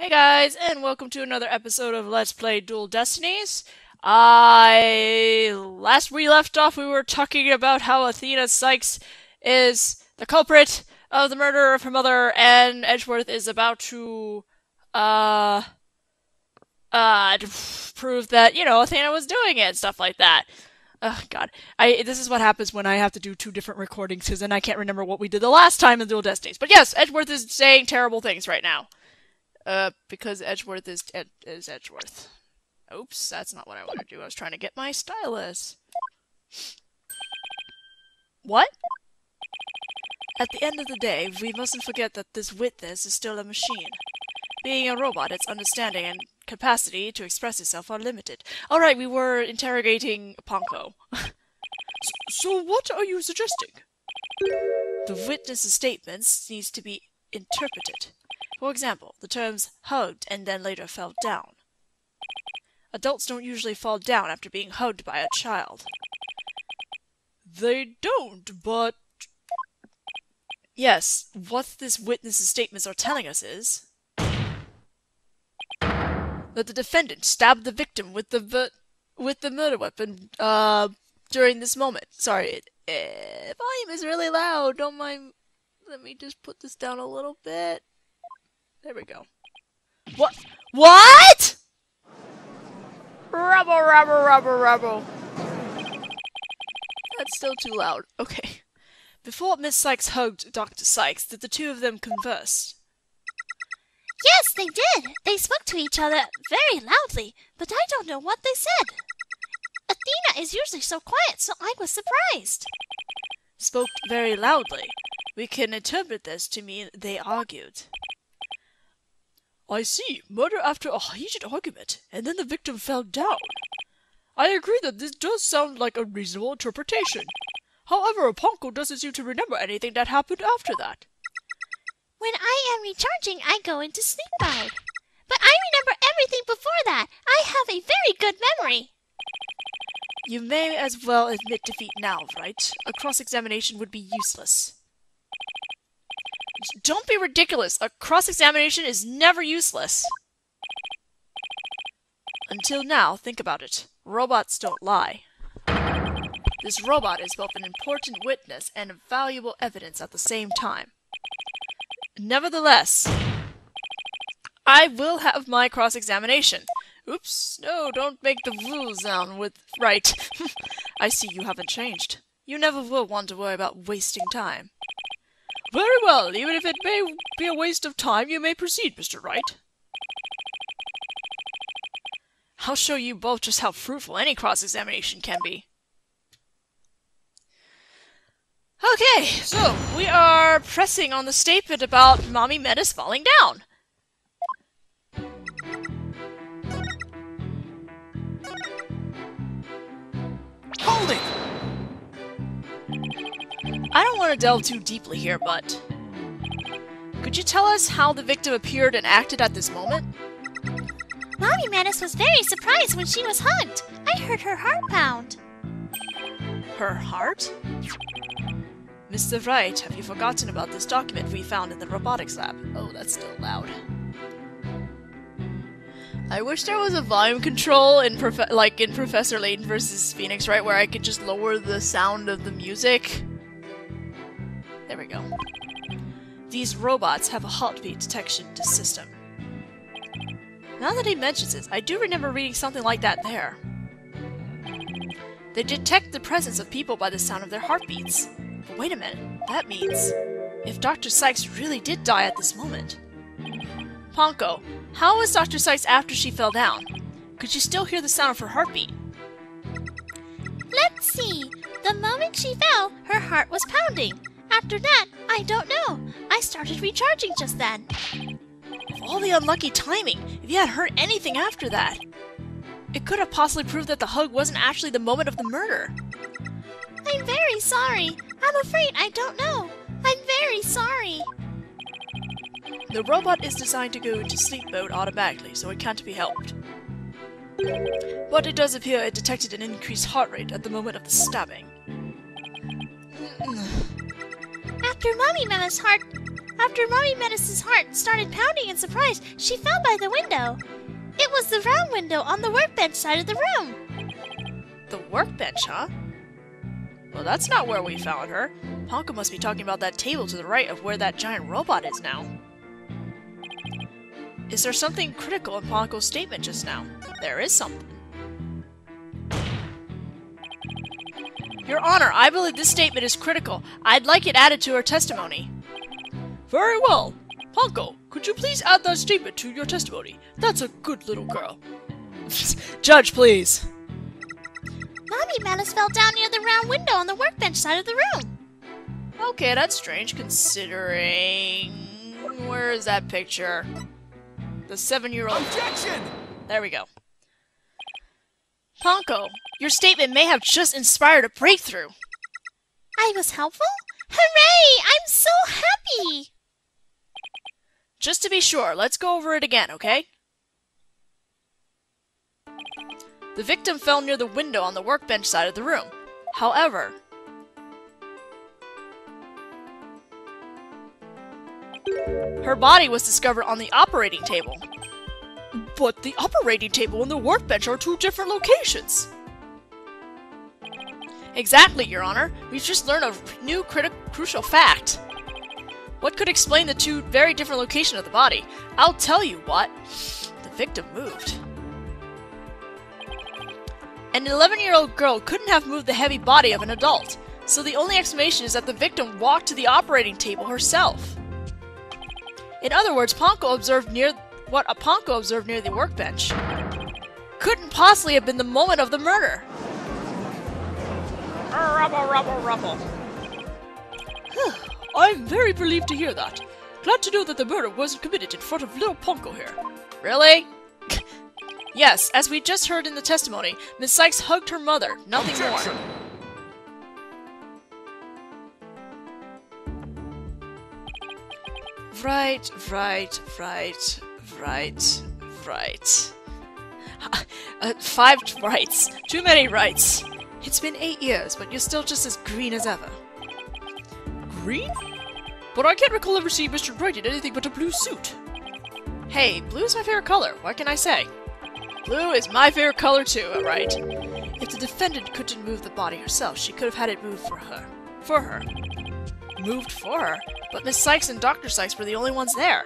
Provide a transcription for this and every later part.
Hey guys, and welcome to another episode of Let's Play Dual Destinies. Last we left off, we were talking about how Athena Sykes is the culprit of the murder of her mother, and Edgeworth is about to, prove that, Athena was doing it and stuff like that. Oh god. This is what happens when I have to do two different recordings, because then I can't remember what we did the last time in Dual Destinies. But yes, Edgeworth is saying terrible things right now. Because Edgeworth is Edgeworth. Oops, that's not what I want to do. I was trying to get my stylus. What? At the end of the day, we mustn't forget that this witness is still a machine. Being a robot, its understanding and capacity to express itself are limited. Alright, we were interrogating Ponko. So what are you suggesting? The witness's statements needs to be interpreted. For example, the terms hugged and then later fell down. Adults don't usually fall down after being hugged by a child. They don't, but... Yes, what this witness's statements are telling us is... that the defendant stabbed the victim with the murder weapon, during this moment. Sorry, volume is really loud, don't mind... Let me just put this down a little bit. There we go. What? What?! Rubble. That's still too loud. Okay. Before Miss Sykes hugged Dr. Sykes, did the two of them converse? Yes, they did. They spoke to each other very loudly, but I don't know what they said. Athena is usually so quiet, so I was surprised. Spoke very loudly. We can interpret this to mean they argued. I see. Murder after a heated argument, and then the victim fell down. I agree that this does sound like a reasonable interpretation. However, Ponko doesn't seem to remember anything that happened after that. When I am recharging, I go into sleep mode. But I remember everything before that. I have a very good memory. You may as well admit defeat now, Wright. A cross-examination would be useless. Don't be ridiculous. A cross-examination is never useless. Until now, think about it. Robots don't lie. This robot is both an important witness and valuable evidence at the same time. Nevertheless, I will have my cross-examination. Oops, no, don't make the woo sound with Wright. I see you haven't changed. You never will want to worry about wasting time. Very well, even if it may be a waste of time, you may proceed, Mr. Wright. I'll show you both just how fruitful any cross-examination can be. Okay, so we are pressing on the statement about Mommy Menace falling down. Hold it! I don't want to delve too deeply here, but... could you tell us how the victim appeared and acted at this moment? Mommy Menace was very surprised when she was hugged. I heard her heart pound. Her heart? Mr. Wright, have you forgotten about this document we found in the robotics lab? Oh, that's still loud. I wish there was a volume control in Professor Layton vs. Phoenix, right, where I could just lower the sound of the music. There we go. These robots have a heartbeat detection system. Now that he mentions it, I do remember reading something like that there. They detect the presence of people by the sound of their heartbeats. But wait a minute, that means if Dr. Sykes really did die at this moment. Ponko, how was Dr. Sykes after she fell down? Could you still hear the sound of her heartbeat? Let's see. The moment she fell, her heart was pounding. After that, I don't know. I started recharging just then. Of all the unlucky timing, if you had heard anything after that, it could have possibly proved that the hug wasn't actually the moment of the murder. I'm very sorry. I'm afraid I don't know. I'm very sorry. The robot is designed to go into sleep mode automatically, so it can't be helped. But it does appear it detected an increased heart rate at the moment of the stabbing. After Mommy Menace's heart After Mommy Menace's heart started pounding in surprise, she fell by the window. It was the round window on the workbench side of the room. The workbench, huh? Well, that's not where we found her. Ponko must be talking about that table to the right of where that giant robot is now. Is there something critical in Ponko's statement just now? There is something. Your Honor, I believe this statement is critical. I'd like it added to her testimony. Very well. Ponko, could you please add that statement to your testimony? That's a good little girl. Judge, please. Mommy Menace fell down near the round window on the workbench side of the room. Okay, that's strange considering... Where is that picture? The 7-year-old... Objection! There we go. Ponko, your statement may have just inspired a breakthrough. I was helpful? Hooray! I'm so happy! Just to be sure, let's go over it again, okay? The victim fell near the window on the workbench side of the room. However, her body was discovered on the operating table. But the operating table and the workbench are two different locations. Exactly, Your Honor. We've just learned a new crucial fact. What could explain the two very different locations of the body? I'll tell you what. The victim moved. An 11-year-old girl couldn't have moved the heavy body of an adult, so the only explanation is that the victim walked to the operating table herself. In other words, what Ponko observed near the workbench couldn't possibly have been the moment of the murder. Rubble, rubble, rubble. I'm very relieved to hear that. Glad to know that the murder wasn't committed in front of little Ponko here. Really? Yes, as we just heard in the testimony, Miss Sykes hugged her mother, nothing Objection! more. Right. 5 rights. Too many rights. It's been 8 years, but you're still just as green as ever. Green? But I can't recall ever seeing Mr. Wright in anything but a blue suit. Hey, blue is my favorite color. What can I say? Blue is my favorite color too, right? If the defendant couldn't move the body herself, she could have had it moved for her. Moved for her? But Miss Sykes and Dr. Sykes were the only ones there.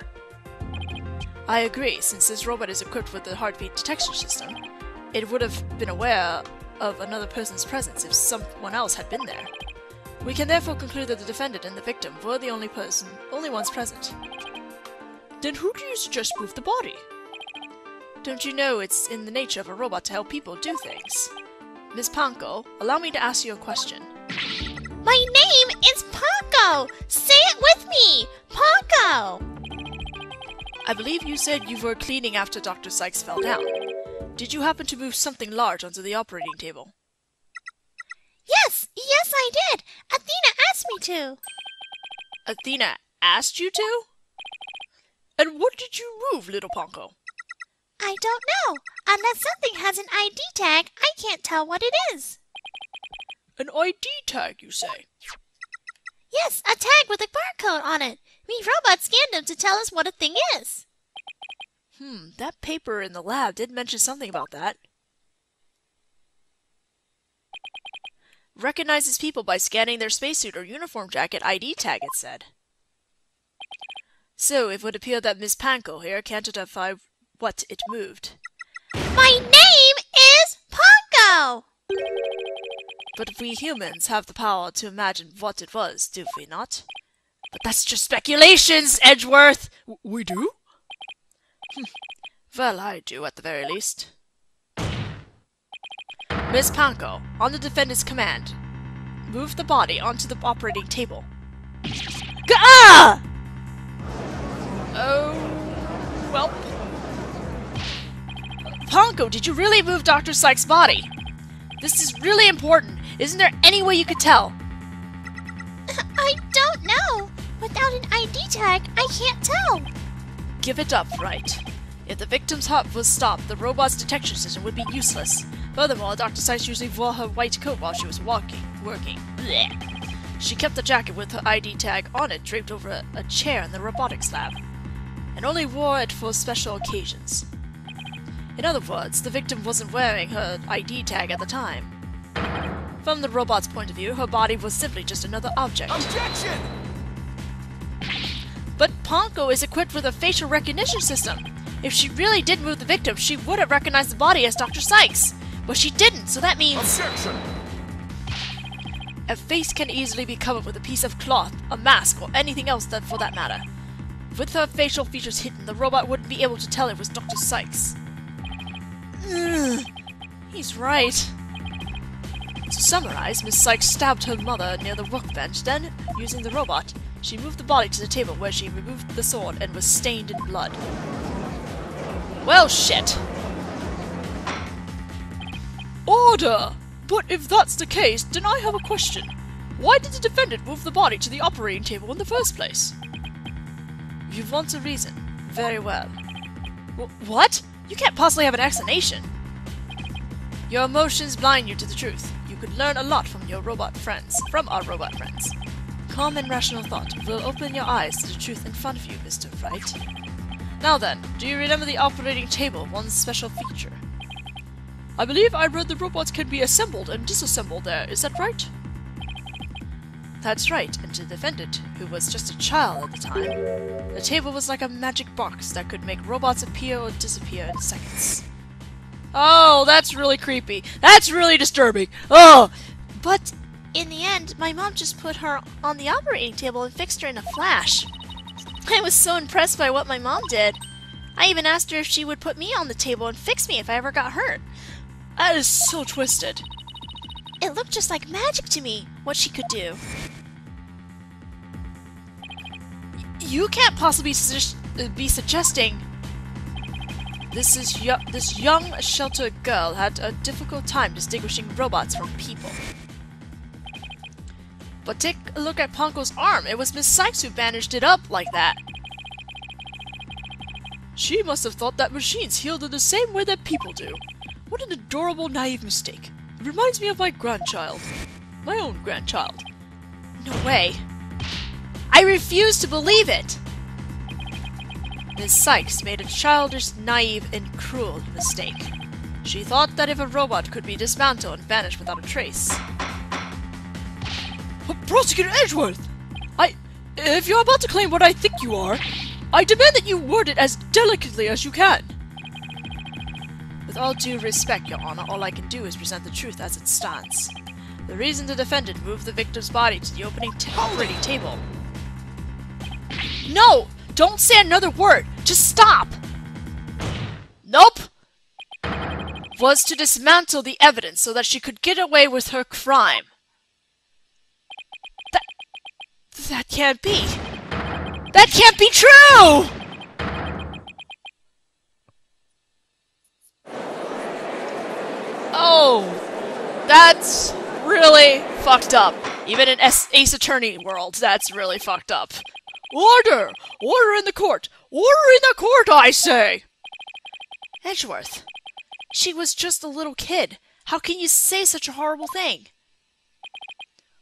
I agree, since this robot is equipped with the heartbeat detection system, it would have been aware of another person's presence if someone else had been there. We can therefore conclude that the defendant and the victim were the only ones present. Then who do you suggest moved the body? Don't you know it's in the nature of a robot to help people do things? Miss Ponko, allow me to ask you a question. My name is Ponko! Say it with me! Ponko! I believe you said you were cleaning after Dr. Sykes fell down. Did you happen to move something large onto the operating table? Yes, I did! Athena asked me to! Athena asked you to? And what did you move, little Ponko? I don't know. Unless something has an ID tag, I can't tell what it is. An ID tag, you say? Yes, a tag with a barcode on it. We robots scanned them to tell us what a thing is. That paper in the lab did mention something about that. Recognizes people by scanning their spacesuit or uniform jacket ID tag, it said. So, it would appear that Miss Ponko here can't identify what it moved. My name is Ponko! But we humans have the power to imagine what it was, do we not? But that's just speculations, Edgeworth! We do? Well, I do, at the very least. Miss Ponko, on the defendant's command, move the body onto the operating table. Ah! Oh, well. Ponko, did you really move Dr. Sykes' body? This is really important. Isn't there any way you could tell? I don't know. Without an ID tag, I can't tell. Give it up, Wright. If the victim's heart was stopped, the robot's detection system would be useless. Furthermore, Dr. Sykes usually wore her white coat while she was working. Blech. She kept the jacket with her ID tag on it draped over a chair in the robotics lab, and only wore it for special occasions. In other words, the victim wasn't wearing her ID tag at the time. From the robot's point of view, her body was simply just another object. Objection! But Ponko is equipped with a facial recognition system. If she really did move the victim, she would have recognized the body as Dr. Sykes. But she didn't, so that means... Objection! A face can easily be covered with a piece of cloth, a mask, or anything else that for that matter. With her facial features hidden, the robot wouldn't be able to tell it was Dr. Sykes. He's right. To summarize, Miss Sykes stabbed her mother near the workbench, then, using the robot, she moved the body to the table where she removed the sword and was stained in blood. Well, shit. Order! But if that's the case, then I have a question. Why did the defendant move the body to the operating table in the first place? You want a reason. Very well. What? You can't possibly have an explanation. Your emotions blind you to the truth. You could learn a lot from our robot friends. Calm and rational thought will open your eyes to the truth in front of you, Mr. Wright. Now then, do you remember the operating table, one special feature? I believe I read the robots can be assembled and disassembled there, is that right? That's right, and to the defendant, who was just a child at the time, the table was like a magic box that could make robots appear or disappear in seconds. Oh, that's really creepy. That's really disturbing. Oh! But in the end, my mom just put her on the operating table and fixed her in a flash. I was so impressed by what my mom did. I even asked her if she would put me on the table and fix me if I ever got hurt. That is so twisted. It looked just like magic to me, what she could do. You can't possibly be suggesting this young, sheltered girl had a difficult time distinguishing robots from people. But take a look at Ponko's arm. It was Miss Sykes who bandaged it up like that. She must have thought that machines healed in the same way that people do. What an adorable, naive mistake. It reminds me of my grandchild. My own grandchild. No way. I refuse to believe it! Miss Sykes made a childish, naive, and cruel mistake. She thought that if a robot could be dismantled and vanished without a trace... Prosecutor Edgeworth! If you're about to claim what I think you are, I demand that you word it as delicately as you can. With all due respect, Your Honor, all I can do is present the truth as it stands. The reason the defendant moved the victim's body to the operating table... No! Don't say another word! Just stop! Nope! Was to dismantle the evidence so that she could get away with her crime. That can't be. That can't be true! Oh, that's really fucked up. Even in Ace Attorney world, that's really fucked up. Order! Order in the court! Order in the court, I say! Edgeworth, she was just a little kid. How can you say such a horrible thing?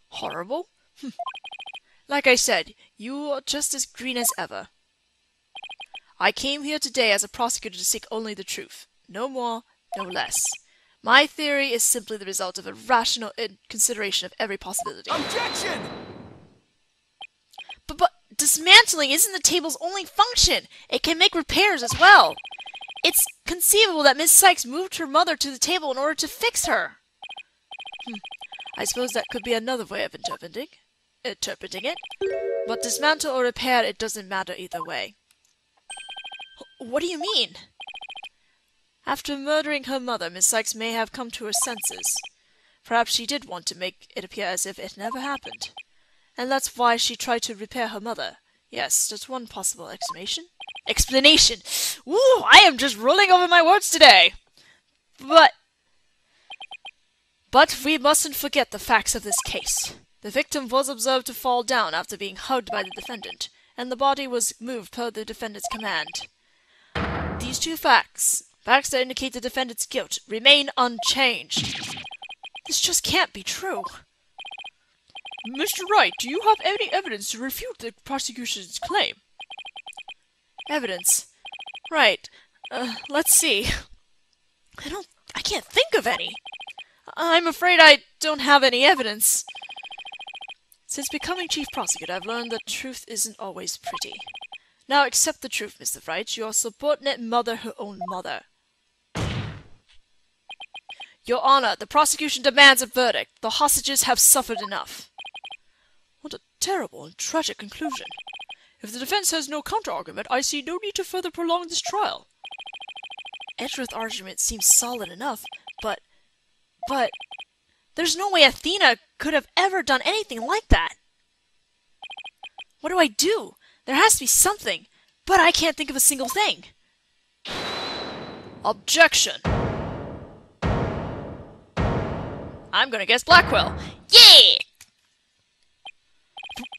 Horrible? Like I said, you are just as green as ever. I came here today as a prosecutor to seek only the truth. No more, no less. My theory is simply the result of a rational consideration of every possibility. Objection! But dismantling isn't the table's only function. It can make repairs as well. It's conceivable that Miss Sykes moved her mother to the table in order to fix her. I suppose that could be another way of interpreting it. But dismantle or repair, it doesn't matter either way. What do you mean? After murdering her mother, Miss Sykes may have come to her senses. Perhaps she did want to make it appear as if it never happened. And that's why she tried to repair her mother. Yes, that's one possible explanation. Explanation! Ooh, I am just rolling over my words today! But we mustn't forget the facts of this case. The victim was observed to fall down after being hugged by the defendant, and the body was moved per the defendant's command. These two facts that indicate the defendant's guilt, remain unchanged. This just can't be true. Mr. Wright, do you have any evidence to refute the prosecution's claim? Evidence? Right. Let's see. I can't think of any. I'm afraid I don't have any evidence. Since becoming chief prosecutor, I've learned that truth isn't always pretty. Now accept the truth, Mr. Wright. Your subordinate mother her own mother. Your Honor, the prosecution demands a verdict. The hostages have suffered enough. What a terrible and tragic conclusion. If the defense has no counter-argument, I see no need to further prolong this trial. Edgeworth's argument seems solid enough, but... There's no way Athena could have ever done anything like that. What do I do? There has to be something, but I can't think of a single thing. Objection! I'm gonna guess Blackwell. Yeah!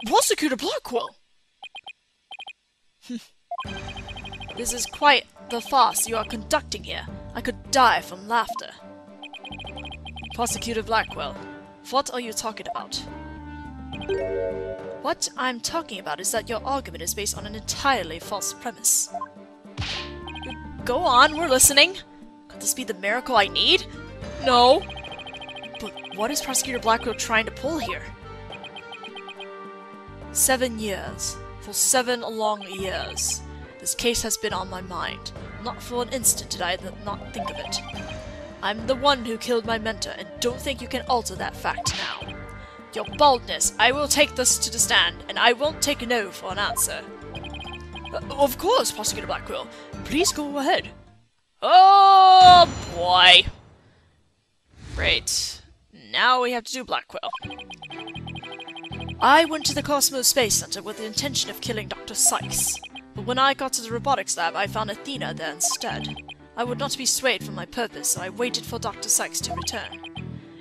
Prosecutor Blackwell! This is quite the farce you are conducting here. I could die from laughter. Prosecutor Blackwell, what are you talking about? What I'm talking about is that your argument is based on an entirely false premise. Go on, we're listening. Could this be the miracle I need? No. But what is Prosecutor Blackwell trying to pull here? 7 years. For 7 long years. This case has been on my mind. Not for an instant did I not think of it. I'm the one who killed my mentor, and don't think you can alter that fact now. Your baldness, I will take this to the stand, and I won't take no for an answer. Of course, Prosecutor Blackwell. Please go ahead. Oh, boy. Great. Now we have to do Blackwell. I went to the Cosmos Space Center with the intention of killing Dr. Sykes, but when I got to the robotics lab, I found Athena there instead. I would not be swayed from my purpose, so I waited for Dr. Sykes to return.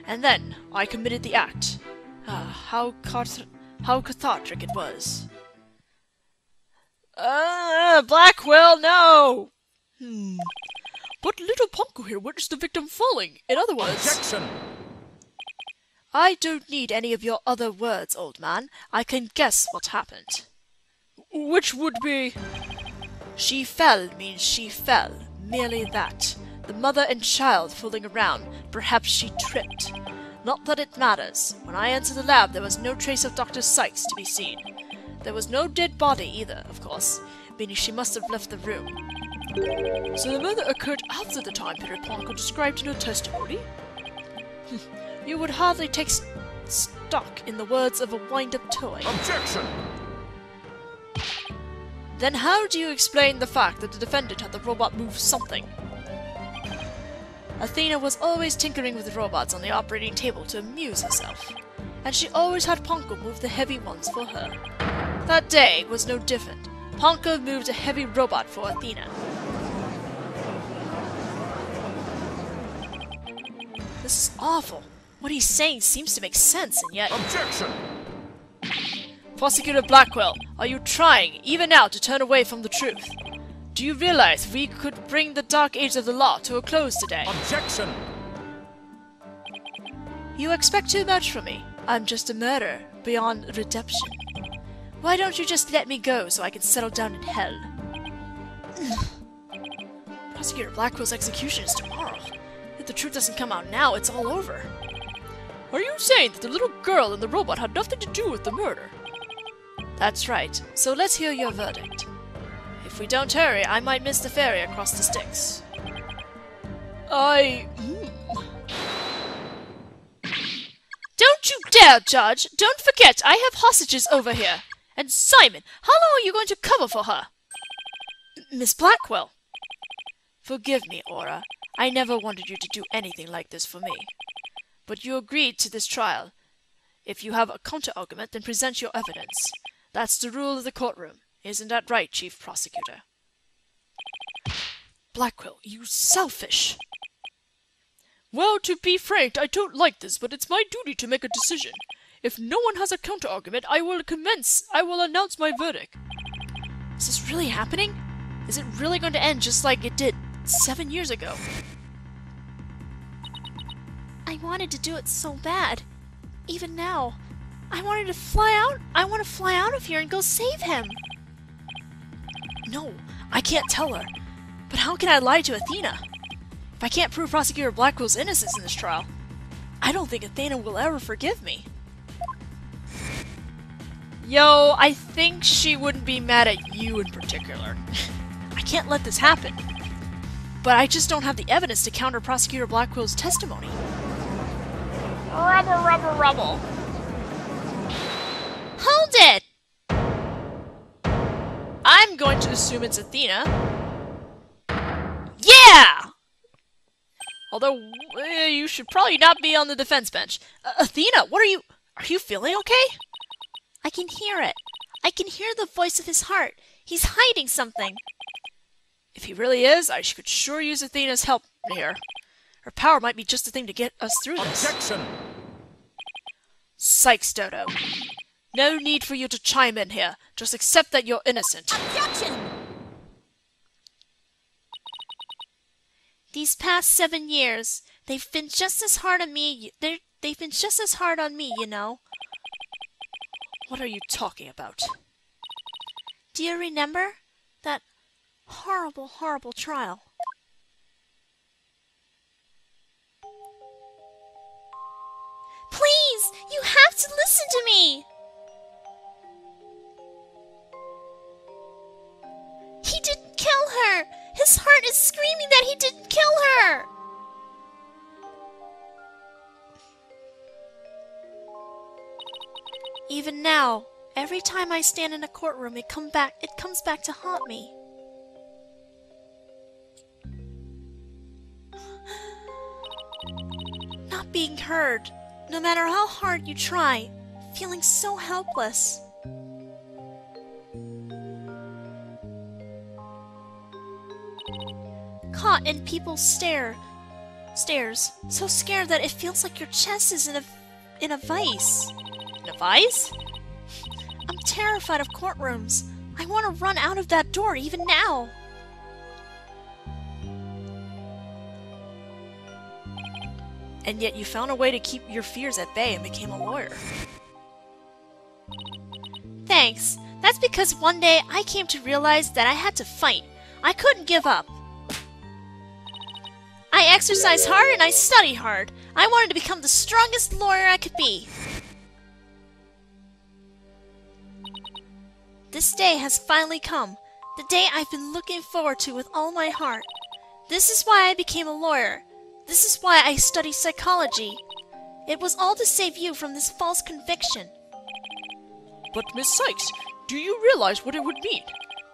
And then, I committed the act. How cathartic it was. Blackwell, no! But little Ponko here witnessed the victim falling. In other words... Objection! I don't need any of your other words, old man. I can guess what happened. Which would be... She fell means she fell. Merely that. The mother and child fooling around. Perhaps she tripped. Not that it matters. When I entered the lab, there was no trace of Dr. Sykes to be seen. There was no dead body either, of course, meaning she must have left the room. So the murder occurred after the time period Ponko described in her testimony? You would hardly take stock in the words of a wind-up toy. Objection! Then how do you explain the fact that the defendant had the robot move something? Athena was always tinkering with the robots on the operating table to amuse herself, and she always had Ponko move the heavy ones for her. That day was no different. Ponko moved a heavy robot for Athena. This is awful. What he's saying seems to make sense, and yet... Objection! Prosecutor Blackwell, are you trying, even now, to turn away from the truth? Do you realize we could bring the dark age of the law to a close today? Objection! You expect too much from me. I'm just a murderer, beyond redemption. Why don't you just let me go so I can settle down in hell? Prosecutor Blackwell's execution is tomorrow. If the truth doesn't come out now, it's all over. Are you saying that the little girl and the robot had nothing to do with the murder? That's right. So let's hear your verdict. If we don't hurry, I might miss the ferry across the Styx. Don't you dare, Judge! Don't forget, I have hostages over here. And Simon, how long are you going to cover for her? Miss Blackwell. Forgive me, Aura. I never wanted you to do anything like this for me. But you agreed to this trial. If you have a counter-argument, then present your evidence. That's the rule of the courtroom. Isn't that right, Chief Prosecutor? Blackwell, you selfish! Well, to be frank, I don't like this, but it's my duty to make a decision. If no one has a counter-argument, I will announce my verdict. Is this really happening? Is it really going to end just like it did 7 years ago? I wanted to do it so bad. Even now. I wanted to fly out. I want to fly out of here and go save him. No, I can't tell her. But how can I lie to Athena? If I can't prove Prosecutor Blackwell's innocence in this trial, I don't think Athena will ever forgive me. Yo, I think she wouldn't be mad at you in particular. I can't let this happen. But I just don't have the evidence to counter Prosecutor Blackwell's testimony. Rubble. Hold it! I'm going to assume it's Athena. Yeah! Although, you should probably not be on the defense bench. Athena, what are you feeling okay? I can hear it. I can hear the voice of his heart. He's hiding something. If he really is, I could sure use Athena's help here. Her power might be just the thing to get us through this. Objection! Sykes, Dodo. No need for you to chime in here. Just accept that you're innocent. Objection! These past 7 years, they've been just as hard on me. They've been just as hard on me, you know. What are you talking about? Do you remember that horrible, horrible trial? Please! You have to listen to me! He didn't kill her! His heart is screaming that he didn't kill her! Even now, every time I stand in a courtroom, it comes back to haunt me. Not being heard, no matter how hard you try, feeling so helpless. Caught in people's stares, so scared that it feels like your chest is in a vice. In a vice? I'm terrified of courtrooms. I want to run out of that door even now. And yet you found a way to keep your fears at bay and became a lawyer. Thanks. That's because one day I came to realize that I had to fight. I couldn't give up. I exercise hard and I study hard. I wanted to become the strongest lawyer I could be. This day has finally come. The day I've been looking forward to with all my heart. This is why I became a lawyer. This is why I study psychology. It was all to save you from this false conviction. But Miss Sykes, do you realize what it would mean?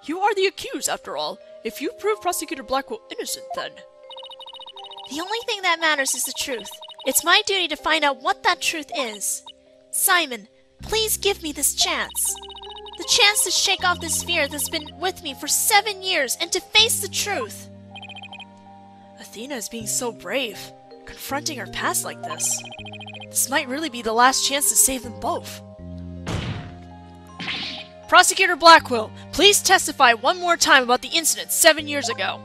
You are the accused, after all. If you prove Prosecutor Blackwell innocent, then... The only thing that matters is the truth. It's my duty to find out what that truth is. Simon, please give me this chance. The chance to shake off this fear that's been with me for 7 years and to face the truth. Athena is being so brave, confronting her past like this. This might really be the last chance to save them both. Prosecutor Blackwell, please testify one more time about the incident 7 years ago.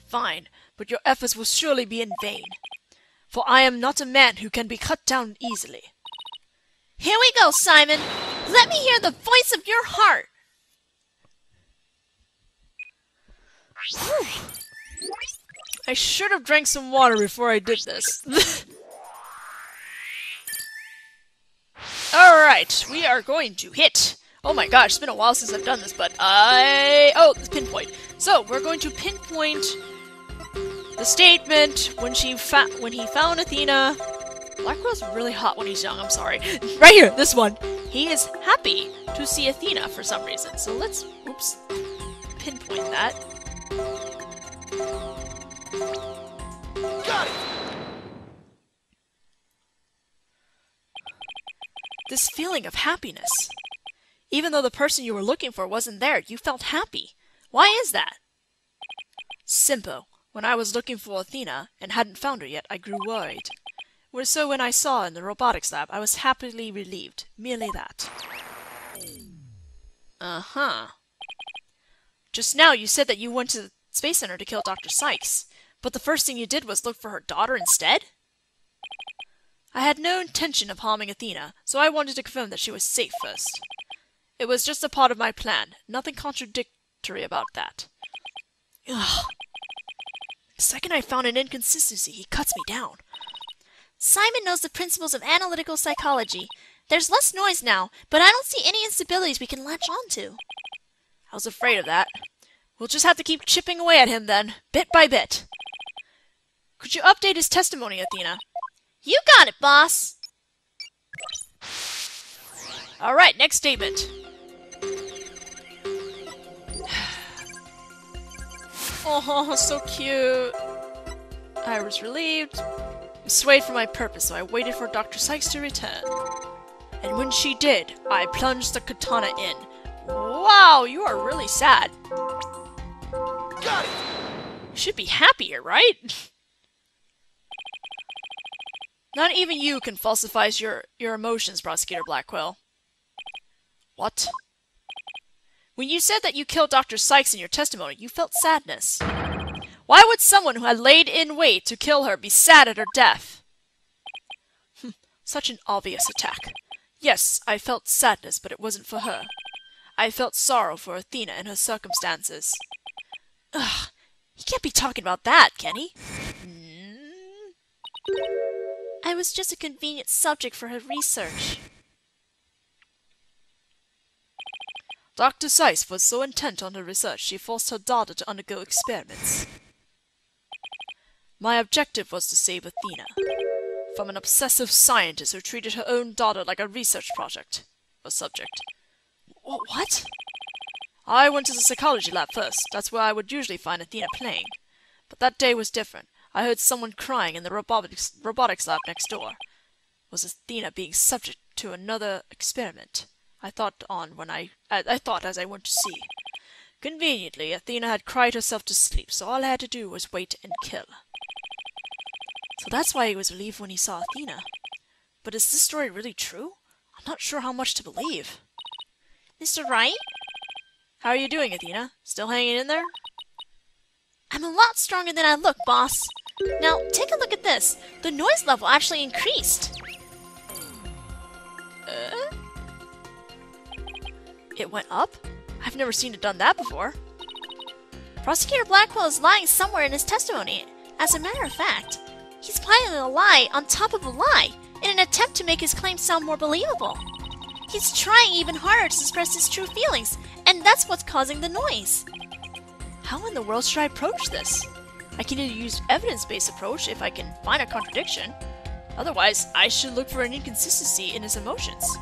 Fine, but your efforts will surely be in vain. For I am not a man who can be cut down easily. Here we go, Simon. Let me hear the voice of your heart. I should have drank some water before I did this. Alright, we are going to hit. Oh my gosh, it's been a while since I've done this, but oh, the pinpoint. So, we're going to pinpoint the statement when he found Athena. Blackwell's really hot when he's young, I'm sorry. Right here, this one. He is happy to see Athena for some reason. So let's, pinpoint that. Got it! This feeling of happiness. Even though the person you were looking for wasn't there, you felt happy. Why is that? Simple. When I was looking for Athena and hadn't found her yet, I grew worried. So when I saw her in the robotics lab, I was happily relieved. Merely that. Uh-huh. Just now you said that you went to the Space Center to kill Dr. Sykes, but the first thing you did was look for her daughter instead? I had no intention of harming Athena, so I wanted to confirm that she was safe first. It was just a part of my plan, nothing contradictory about that. Ugh. The second I found an inconsistency, he cuts me down. Simon knows the principles of analytical psychology. There's less noise now, but I don't see any instabilities we can latch onto. I was afraid of that. We'll just have to keep chipping away at him then, bit by bit. Could you update his testimony, Athena? You got it, boss! Alright, next statement. Oh, so cute. I was relieved, swayed from my purpose, so I waited for Dr. Sykes to return. And when she did, I plunged the katana in. Wow, you are really sad. Got it! You should be happier, right? Not even you can falsify your emotions, Prosecutor Blackwell. What? When you said that you killed Dr. Sykes in your testimony, you felt sadness. Why would someone who had laid in wait to kill her be sad at her death? Such an obvious attack. Yes, I felt sadness, but it wasn't for her. I felt sorrow for Athena and her circumstances. Ugh, he can't be talking about that, can he? I was just a convenient subject for her research. Dr. Sykes was so intent on her research, she forced her daughter to undergo experiments. My objective was to save Athena from an obsessive scientist who treated her own daughter like a research project or subject. What? I went to the psychology lab first. That's where I would usually find Athena playing. But that day was different. I heard someone crying in the robotics lab next door. Was Athena being subject to another experiment? I thought as I went to see. Conveniently, Athena had cried herself to sleep, so all I had to do was wait and kill. So that's why he was relieved when he saw Athena. But is this story really true? I'm not sure how much to believe. Mr. Wright? How are you doing, Athena? Still hanging in there? I'm a lot stronger than I look, boss. Now, take a look at this. The noise level actually increased. It went up? I've never seen it done that before. Prosecutor Blackwell is lying somewhere in his testimony. As a matter of fact, he's piling a lie on top of a lie in an attempt to make his claims sound more believable. He's trying even harder to express his true feelings, and that's what's causing the noise. How in the world should I approach this? I can either use evidence-based approach if I can find a contradiction. Otherwise, I should look for an inconsistency in his emotions.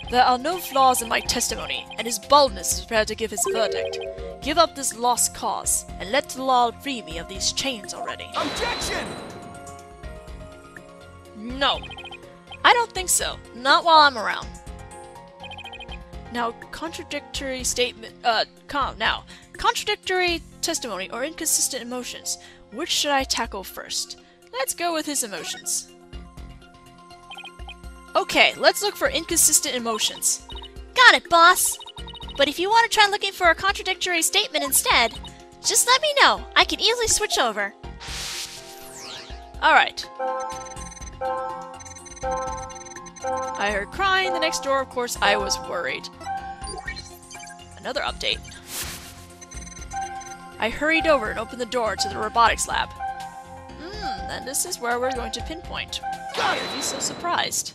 There are no flaws in my testimony, and his boldness is prepared to give his verdict. Give up this lost cause, and let the law free me of these chains already. Objection! No. I don't think so. Not while I'm around. Now, contradictory testimony or inconsistent emotions. Which should I tackle first? Let's go with his emotions. Okay, let's look for inconsistent emotions. Got it, boss! But if you want to try looking for a contradictory statement instead, just let me know. I can easily switch over. Alright. I heard crying the next door, of course I was worried. Another update. I hurried over and opened the door to the robotics lab. Then this is where we're going to pinpoint. Why are you so surprised?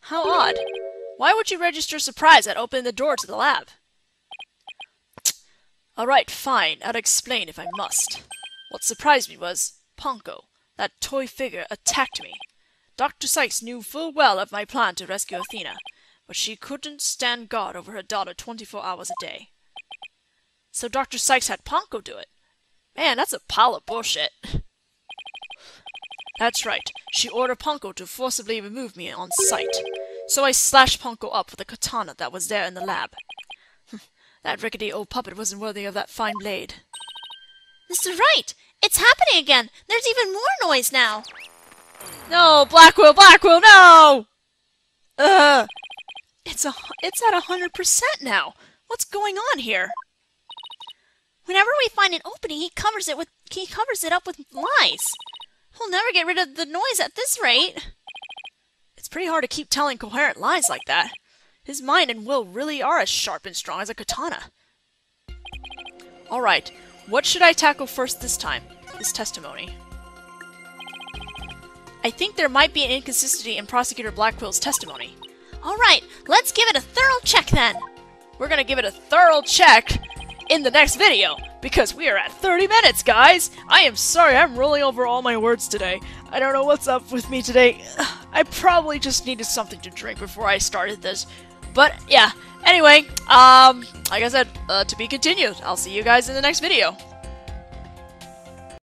How odd. Why would you register surprise at opening the door to the lab? Alright, fine. I'll explain if I must. What surprised me was Ponko. That toy figure attacked me. Dr. Sykes knew full well of my plan to rescue Athena, but she couldn't stand guard over her daughter 24 hours a day. So Dr. Sykes had Ponko do it. Man, that's a pile of bullshit. That's right. She ordered Ponko to forcibly remove me on sight. So I slashed Ponko up with a katana that was there in the lab. That rickety old puppet wasn't worthy of that fine blade. Mr. Wright! It's happening again! There's even more noise now! No! Blackwell! Blackwell! No! It's at 100% now! What's going on here? Whenever we find an opening, he covers it with He covers it up with lies. We'll never get rid of the noise at this rate. It's pretty hard to keep telling coherent lies like that. His mind and will really are as sharp and strong as a katana. Alright, what should I tackle first this time? This testimony. I think there might be an inconsistency in Prosecutor Blackwell's testimony. Alright, let's give it a thorough check then. We're gonna give it a thorough check in the next video, because we are at 30 minutes, guys! I am sorry, I'm rolling over all my words today. I don't know what's up with me today. I probably just needed something to drink before I started this. But, yeah. Anyway, like I said, to be continued. I'll see you guys in the next video.